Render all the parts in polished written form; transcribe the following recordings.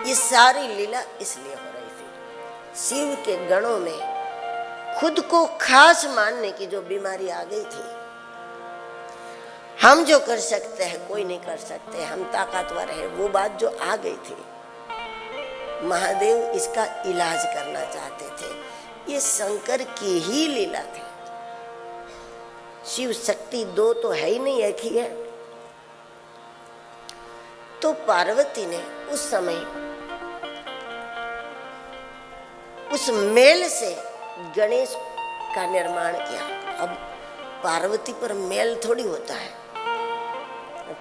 ये सारी लीला इसलिए हो रही थी। शिव के गणों में खुद को खास मानने की जो बीमारी आ गई थी, हम जो कर सकते हैं कोई नहीं कर सकते, हम ताकतवर है, वो बात जो आ गई थी, महादेव इसका इलाज करना चाहते थे। ये शंकर की ही लीला थी। शिव शक्ति दो तो है ही नहीं, एक ही है। तो पार्वती ने उस समय उस मेल से गणेश का निर्माण किया। अब पार्वती पर मेल थोड़ी होता है,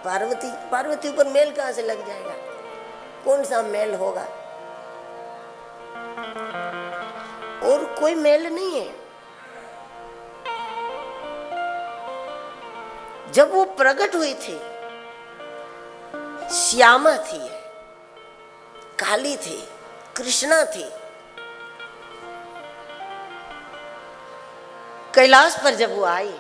पार्वती पर मेल कहां से लग जाएगा, कौन सा मेल होगा, और कोई मेल नहीं है। जब वो प्रकट हुई थी, श्यामा थी, काली थी, कृष्णा थी। कैलाश पर जब वो आई,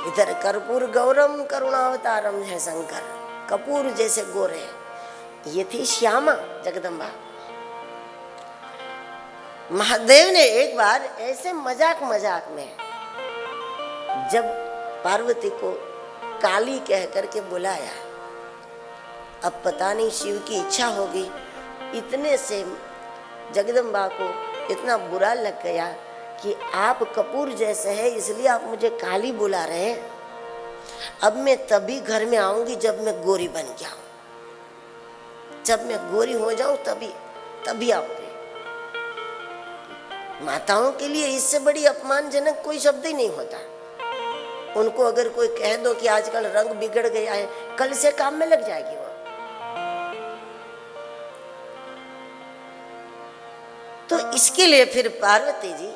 इधर कर्पूर गौरम करुणावतारम है शंकर, कपूर जैसे गोरे, ये थी श्यामा जगदम्बा। महादेव ने एक बार ऐसे मजाक में जब पार्वती को काली कह करके बुलाया, अब पता नहीं शिव की इच्छा होगी, इतने से जगदम्बा को इतना बुरा लग गया कि आप कपूर जैसे हैं इसलिए आप मुझे काली बुला रहे हैं, अब मैं तभी घर में आऊंगी जब मैं गोरी बन के आऊं, जब मैं गोरी हो जाऊं तभी आऊंगी। माताओं के लिए इससे बड़ी अपमानजनक कोई शब्द ही नहीं होता। उनको अगर कोई कह दो कि आजकल रंग बिगड़ गया है, कल से काम में लग जाएगी वो। तो इसके लिए फिर पार्वती जी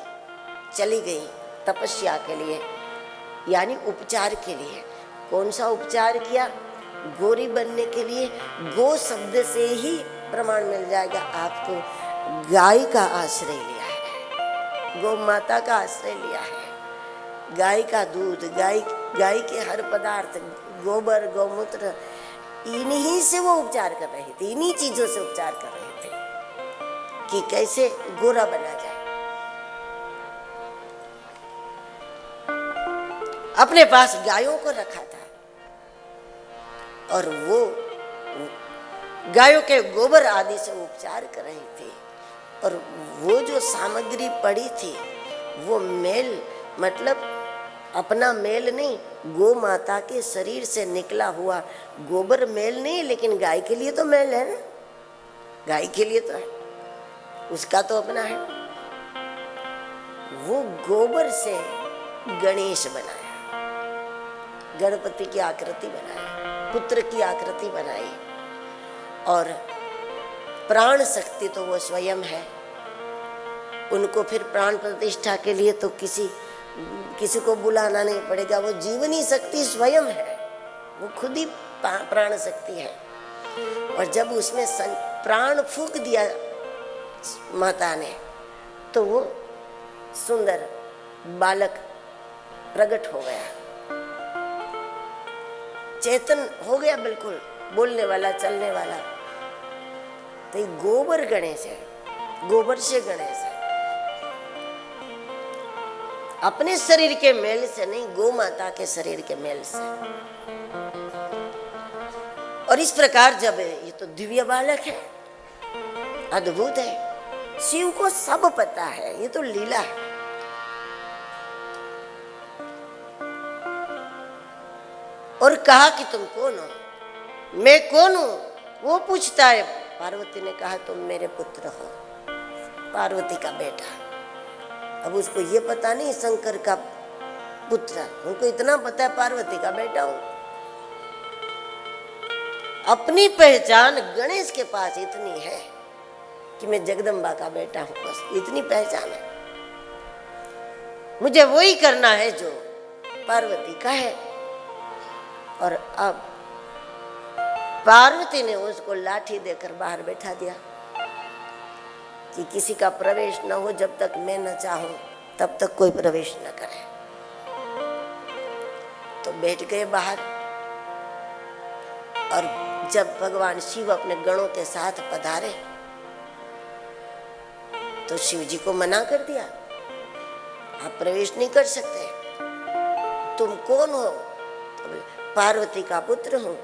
चली गई तपस्या के लिए, यानी उपचार के लिए। कौन सा उपचार किया? गोरी बनने के लिए गो शब्द से ही प्रमाण मिल जाएगा आपको। गाय का आश्रय लिया है, गौ माता का आश्रय लिया है। गाय का दूध, गाय के हर पदार्थ, गोबर, गौमूत्र, इन्हीं से वो उपचार कर रही थी, इन्हीं चीजों से उपचार कर रहे थे कि कैसे गोरा बना जाए। अपने पास गायों को रखा था और वो गायों के गोबर आदि से उपचार कर रही थी। और वो जो सामग्री पड़ी थी वो मेल, मतलब अपना मेल नहीं, गो माता के शरीर से निकला हुआ गोबर मेल नहीं, लेकिन गाय के लिए तो मेल है ना, गाय के लिए तो है, उसका तो अपना है। वो गोबर से गणेश बनाया, गणपति की आकृति बनाई, पुत्र की आकृति बनाई, और प्राण शक्ति तो वो स्वयं है। उनको फिर प्राण प्रतिष्ठा के लिए तो किसी को बुलाना नहीं पड़ेगा, वो जीवनी शक्ति स्वयं है, वो खुद ही प्राण शक्ति है। और जब उसमें प्राण फूंक दिया माता ने, तो वो सुंदर बालक प्रकट हो गया, चेतन हो गया, बिल्कुल बोलने वाला, चलने वाला। तो ये गोबर गणेश है, गोबर से गणेश है, अपने शरीर के मेल से नहीं, गौ माता के शरीर के मेल से। और इस प्रकार जब ये तो दिव्य बालक है, अद्भुत है, शिव को सब पता है, ये तो लीला है। और कहा कि तुम कौन हो? मैं कौन हूं? वो पूछता है। पार्वती ने कहा तुम मेरे पुत्र हो, पार्वती का बेटा। अब उसको ये पता नहीं शंकर का पुत्र, उनको इतना पता है पार्वती का बेटा हूं। अपनी पहचान गणेश के पास इतनी है कि मैं जगदम्बा का बेटा हूं, बस इतनी पहचान है। मुझे वही करना है जो पार्वती का है। और अब पार्वती ने उसको लाठी देकर बाहर बैठा दिया कि किसी का प्रवेश न हो, जब तक मैं न चाहूं तब तक कोई प्रवेश न करे। तो बैठ गए बाहर और जब भगवान शिव अपने गणों के साथ पधारे तो शिव जी को मना कर दिया, आप प्रवेश नहीं कर सकते। तुम कौन हो? तो बोले, पार्वती का पुत्र हूं।